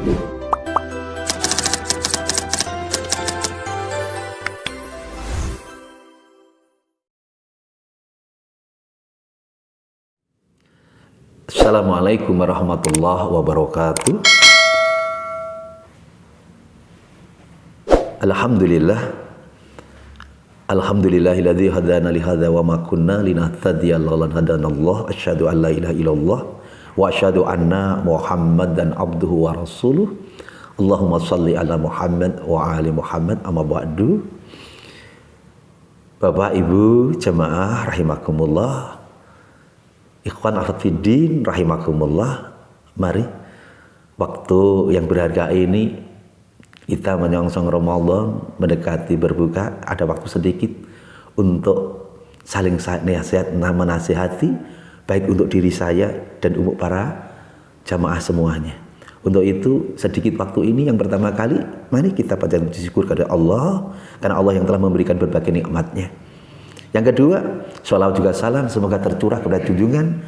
Assalamualaikum warahmatullahi wabarakatuh. Alhamdulillahilladzi hadana li hadza wa ma kunna linahtadiya laula an hadanallah. Asyhadu an la ilaha illallah wa asyhadu anna Muhammadan abduhu wa rasuluh. Allahumma shalli ala Muhammad wa ali Muhammad, amma ba'du. Bapak Ibu jemaah rahimakumullah, ikhwan afiddin rahimakumullah, mari waktu yang berharga ini kita menyongsong Ramadan, mendekati berbuka, ada waktu sedikit untuk saling nasihat, menasihati, baik untuk diri saya dan untuk para jamaah semuanya. Untuk itu sedikit waktu ini yang pertama kali, mari kita panjatkan syukur kepada Allah, karena Allah yang telah memberikan berbagai nikmatnya. Yang kedua, sholawat juga salam semoga tercurah kepada junjungan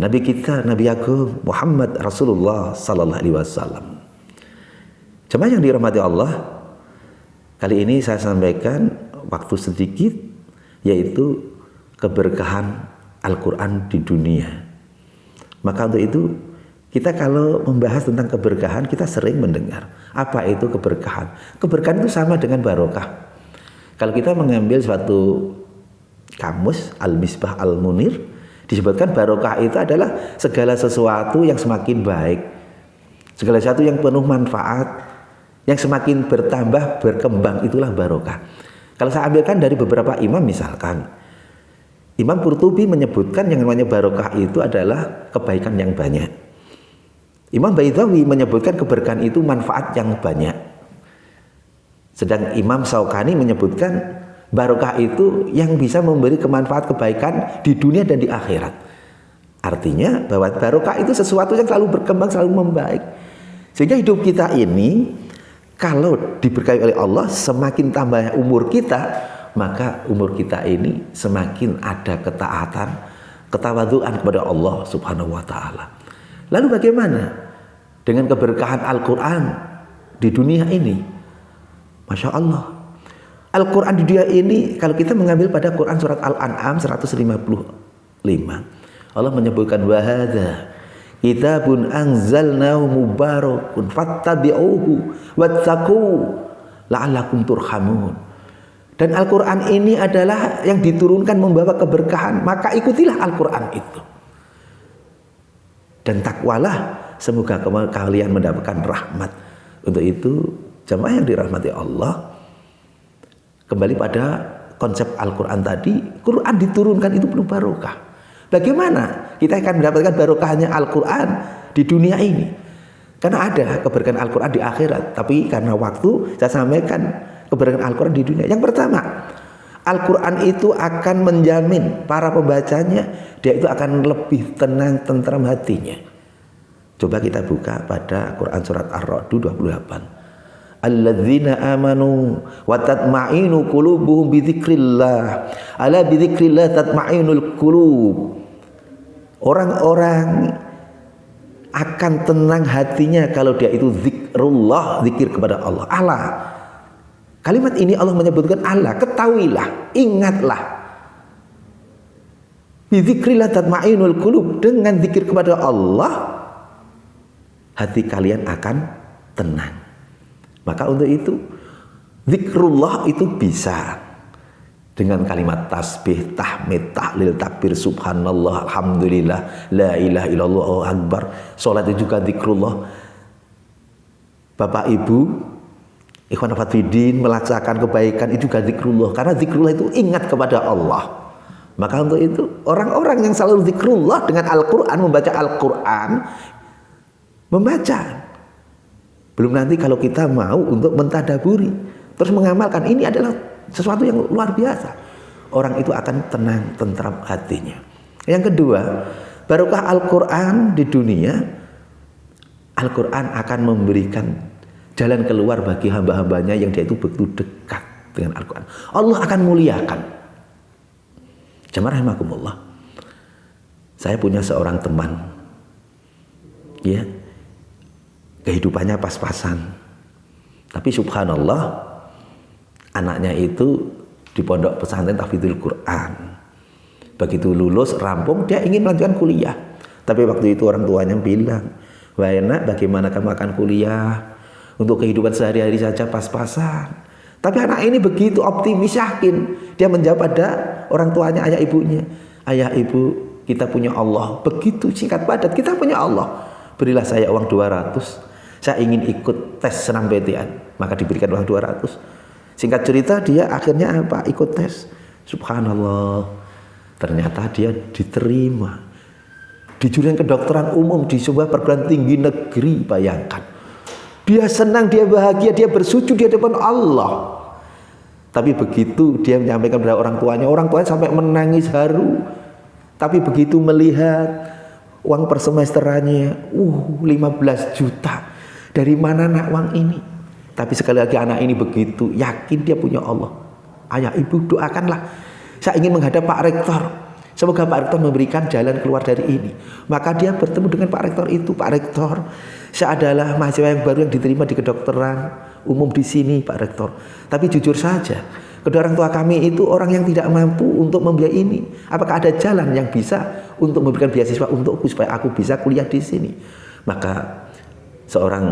Nabi kita, Nabi Agung Muhammad Rasulullah Sallallahu Alaihi Wasallam. Jemaah yang dirahmati Allah, kali ini saya sampaikan waktu sedikit, yaitu keberkahan Al-Quran di dunia. Maka untuk itu, kita kalau membahas tentang keberkahan, kita sering mendengar apa itu keberkahan. Keberkahan itu sama dengan barokah. Kalau kita mengambil suatu kamus Al-Misbah Al-Munir, disebutkan barokah itu adalah segala sesuatu yang semakin baik, segala sesuatu yang penuh manfaat, yang semakin bertambah, berkembang, itulah barokah. Kalau saya ambilkan dari beberapa imam, misalkan Imam Qurtubi menyebutkan yang namanya barokah itu adalah kebaikan yang banyak. Imam Baidawi menyebutkan keberkahan itu manfaat yang banyak. Sedang Imam Syaukani menyebutkan barokah itu yang bisa memberi kemanfaat kebaikan di dunia dan di akhirat. Artinya bahwa barokah itu sesuatu yang selalu berkembang, selalu membaik. Sehingga hidup kita ini kalau diberkahi oleh Allah, semakin tambah umur kita, maka umur kita ini semakin ada ketaatan, ketawaduan kepada Allah Subhanahu wa taala. Lalu bagaimana dengan keberkahan Al-Quran di dunia ini? Masya Allah, Al-Quran di dunia ini, kalau kita mengambil pada Quran surat Al-An'am 155, Allah menyebutkan wahada kitabun anzalnahu mubarakun fattabi'uhu wattaqu la'allakum turhamun. Dan Al-Quran ini adalah yang diturunkan membawa keberkahan, maka ikutilah Al-Quran itu dan takwalah, semoga kalian mendapatkan rahmat. Untuk itu jemaah yang dirahmati Allah, kembali pada konsep Al-Quran tadi, Quran diturunkan itu penuh barokah. Bagaimana kita akan mendapatkan barokahnya Al-Quran di dunia ini? Karena ada keberkahan Al-Quran di akhirat, tapi karena waktu saya sampaikan keberkahan Al-Quran di dunia. Yang pertama, Al-Quran itu akan menjamin para pembacanya, dia itu akan lebih tenang, tentram hatinya. Coba kita buka pada Quran surat Ar-Ra'd 28. Alladzina amanu wa tatma'inu qulubuhum bi dzikrillah. Ala bi dzikrillah tatma'inul qulub. Orang-orang akan tenang hatinya kalau dia itu zikrullah, zikir kepada Allah. Allah. Kalimat ini Allah menyebutkan Allah, ketahuilah, ingatlah. Bi dzikrillah tatma'inul qulub, dengan zikir kepada Allah hati kalian akan tenang. Maka untuk itu zikrullah itu bisa dengan kalimat tasbih, tahmid, tahlil, takbir, subhanallah, alhamdulillah, la ilaha illallah, Allahu akbar. Salat itu juga zikrullah. Bapak Ibu, ikhwan afiddin, melaksanakan kebaikan itu juga zikrullah, karena zikrullah itu ingat kepada Allah. Maka untuk itu orang-orang yang selalu zikrullah dengan Al-Quran, membaca Al-Quran, membaca. Belum nanti kalau kita mau untuk mentadaburi, terus mengamalkan, ini adalah sesuatu yang luar biasa. Orang itu akan tenang, tentram hatinya. Yang kedua, barokah Al-Quran di dunia, Al-Quran akan memberikan jalan keluar bagi hamba-hambanya yang dia itu betul dekat dengan Al-Quran. Allah akan muliakan. Jemaah rahimakumullah, saya punya seorang teman, ya, kehidupannya pas-pasan. Tapi subhanallah, anaknya itu di pondok pesantren tahfidzul Quran. Begitu lulus, rampung, dia ingin melanjutkan kuliah. Tapi waktu itu orang tuanya bilang, wah enak, bagaimana kamu akan kuliah? Untuk kehidupan sehari-hari saja pas-pasan. Tapi anak ini begitu optimis, yakin. Dia menjawab pada orang tuanya, ayah ibunya. Ayah ibu, kita punya Allah. Begitu singkat padat, kita punya Allah. Berilah saya uang 200. Saya ingin ikut tes senam PTN. Maka diberikan uang 200. Singkat cerita, dia akhirnya apa? Ikut tes. Subhanallah. Ternyata dia diterima. Di jurusan kedokteran umum di sebuah perguruan tinggi negeri, bayangkan. Dia senang, dia bahagia, dia bersujud di hadapan Allah. Tapi begitu dia menyampaikan kepada orang tuanya sampai menangis haru. Tapi begitu melihat uang per semesterannya, 15 juta. Dari mana nak uang ini? Tapi sekali lagi anak ini begitu yakin dia punya Allah. Ayah ibu doakanlah. Saya ingin menghadap Pak Rektor. Semoga Pak Rektor memberikan jalan keluar dari ini. Maka dia bertemu dengan Pak Rektor itu. Pak Rektor, saya adalah mahasiswa yang baru yang diterima di kedokteran umum di sini, Pak Rektor. Tapi jujur saja, kedua orang tua kami itu orang yang tidak mampu untuk membiayai ini. Apakah ada jalan yang bisa untuk memberikan beasiswa untukku supaya aku bisa kuliah di sini? Maka seorang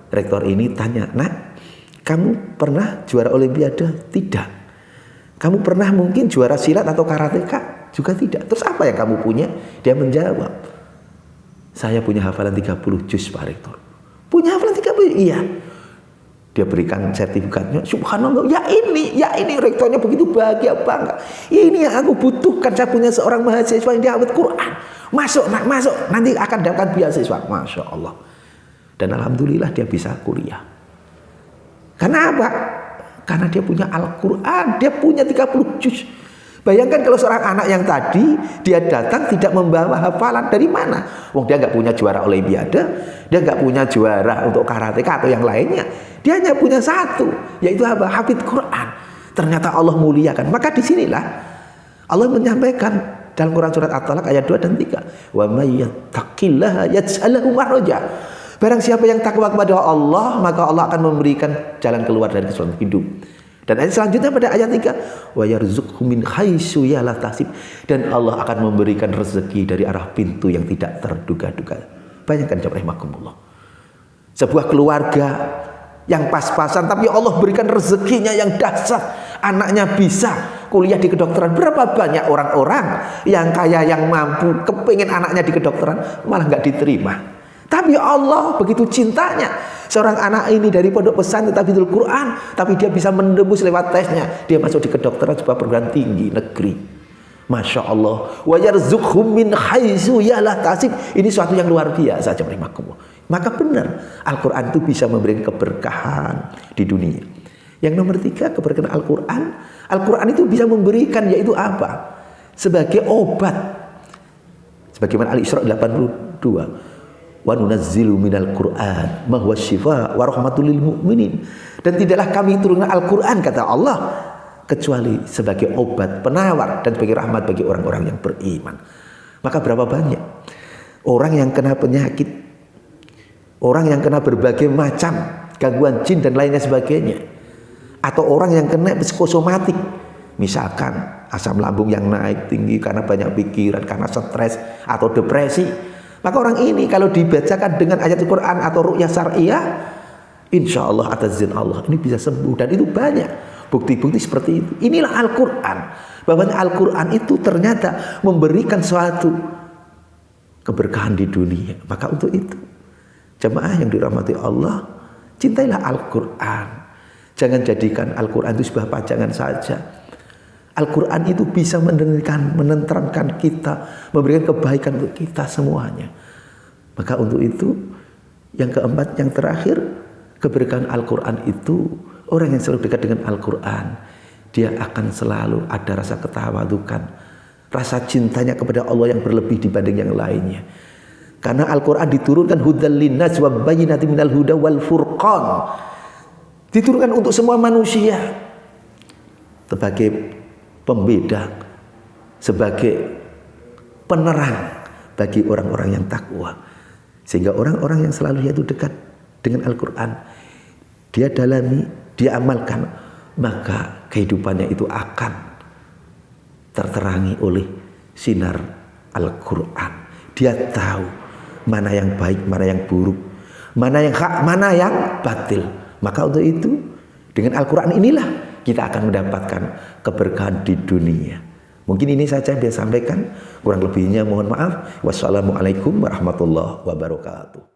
rektor ini tanya, nak, kamu pernah juara olimpiade? Tidak. Kamu pernah mungkin juara silat atau karateka? Juga tidak. Terus apa yang kamu punya? Dia menjawab, saya punya hafalan 30 juz, Pak Rektor. Punya hafalan 30? Iya. Dia berikan sertifikatnya. Subhanallah, ya ini rektornya begitu bahagia bangga. Ya ini yang aku butuhkan. Saya punya seorang mahasiswa yang dia hafal Quran. Masuk, nak, masuk. Nanti akan dapatkan beasiswa. Masya Allah. Dan alhamdulillah dia bisa kuliah. Karena apa? Karena dia punya Al-Quran. Dia punya 30 juz. Bayangkan kalau seorang anak yang tadi dia datang tidak membawa hafalan, dari mana? Wong dia nggak punya juara olimpiade, dia nggak punya juara untuk karateka atau yang lainnya. Dia hanya punya satu, yaitu apa? Hafidz Quran. Ternyata Allah muliakan. Maka disinilah Allah menyampaikan dalam Quran surat At-Talaq ayat 2 dan 3. Wa may yattaqillaha yaj'al lahu makhraja. Barang siapa yang takwa kepada Allah, maka Allah akan memberikan jalan keluar dari kesulitan hidup. Dan ayat selanjutnya pada ayat 3, wa yarzuqhu min haitsu la yahtasib, dan Allah akan memberikan rezeki dari arah pintu yang tidak terduga-duga. Bayangkan jemaah rahimakumullah. Sebuah keluarga yang pas-pasan tapi Allah berikan rezekinya yang dahsyat. Anaknya bisa kuliah di kedokteran. Berapa banyak orang-orang yang kaya, yang mampu, kepingin anaknya di kedokteran, malah nggak diterima. Tapi Allah begitu cintanya seorang anak ini dari pondok pesantren tahfidzul Quran, tapi dia bisa menembus lewat tesnya. Dia masuk di kedokteran sebuah perguruan tinggi negeri. Masya Allah. Wa yarzuqhum min haitsu la yahtasib. Ini suatu yang luar biasa, jemaah. Maka benar Al-Quran itu bisa memberikan keberkahan di dunia. Yang nomor 3, keberkahan Al-Quran. Al-Quran itu bisa memberikan, yaitu apa? Sebagai obat. Sebagaimana Al-Isra 82. Wa nunazzilu minal Qur'an ma huwa syifa wa rahmatul lil mu'minin. Dan tidaklah kami turunkan Al-Quran, kata Allah, kecuali sebagai obat, penawar, dan sebagai rahmat bagi orang-orang yang beriman. Maka berapa banyak orang yang kena penyakit, orang yang kena berbagai macam gangguan jin dan lainnya sebagainya, atau orang yang kena psikosomatik, misalkan asam lambung yang naik tinggi karena banyak pikiran, karena stres atau depresi. Maka orang ini kalau dibacakan dengan ayat Al-Quran atau ru'yah syariah, insya Allah atas izin Allah ini bisa sembuh. Dan itu banyak bukti-bukti seperti itu. Inilah Al-Quran. Bahwa Al-Quran itu ternyata memberikan suatu keberkahan di dunia. Maka untuk itu, jemaah yang dirahmati Allah, cintailah Al-Quran. Jangan jadikan Al-Quran itu sebuah pajangan saja. Al-Quran itu bisa menenteramkan kita, memberikan kebaikan untuk kita semuanya. Maka untuk itu, yang keempat, yang terakhir, keberkahan Al-Quran itu, orang yang selalu dekat dengan Al-Quran, dia akan selalu ada rasa ketawadukan, rasa cintanya kepada Allah yang berlebih dibanding yang lainnya. Karena Al-Quran diturunkan hudal linnas wa bayyinatin minal huda wal furqan. Diturunkan untuk semua manusia sebagai pembeda, sebagai penerang bagi orang-orang yang takwa. Sehingga orang-orang yang selalu yaitu dekat dengan Al-Quran, dia dalami, dia amalkan, maka kehidupannya itu akan terterangi oleh sinar Al-Quran. Dia tahu mana yang baik, mana yang buruk, mana yang hak, mana yang batil. Maka untuk itu dengan Al-Quran inilah kita akan mendapatkan keberkahan di dunia. Mungkin ini saja yang saya sampaikan. Kurang lebihnya mohon maaf. Wassalamualaikum warahmatullahi wabarakatuh.